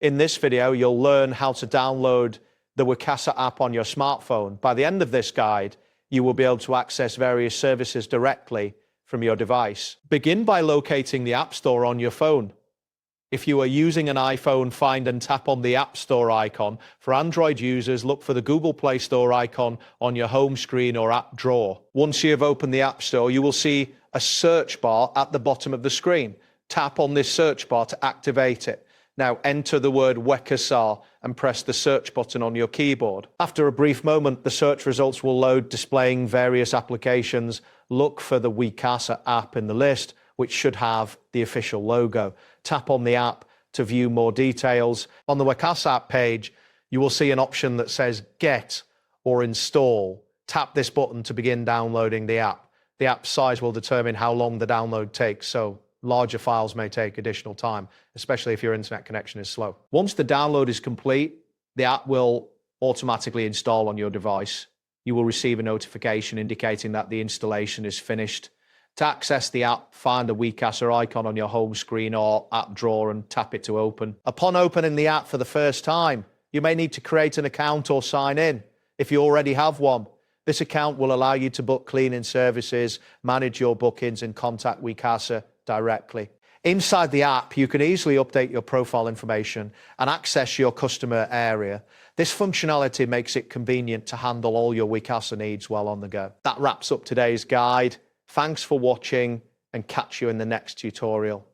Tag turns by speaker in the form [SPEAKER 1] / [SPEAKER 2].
[SPEAKER 1] In this video, you'll learn how to download the Wecasa app on your smartphone. By the end of this guide, you will be able to access various services directly from your device. Begin by locating the App Store on your phone. If you are using an iPhone, find and tap on the App Store icon. For Android users, look for the Google Play Store icon on your home screen or app drawer. Once you have opened the App Store, you will see a search bar at the bottom of the screen. Tap on this search bar to activate it. Now enter the word Wecasa and press the search button on your keyboard. After a brief moment, the search results will load, displaying various applications. Look for the Wecasa app in the list, which should have the official logo. Tap on the app to view more details. On the Wecasa app page, you will see an option that says Get or Install. Tap this button to begin downloading the app. The app size will determine how long the download takes, so larger files may take additional time, especially if your internet connection is slow. Once the download is complete, the app will automatically install on your device. You will receive a notification indicating that the installation is finished. To access the app, find the Wecasa icon on your home screen or app drawer and tap it to open. Upon opening the app for the first time, you may need to create an account or sign in. If you already have one, this account will allow you to book cleaning services, manage your bookings, and contact Wecasa directly. Inside the app, you can easily update your profile information and access your customer area. This functionality makes it convenient to handle all your Wecasa needs while on the go. That wraps up today's guide. Thanks for watching and catch you in the next tutorial.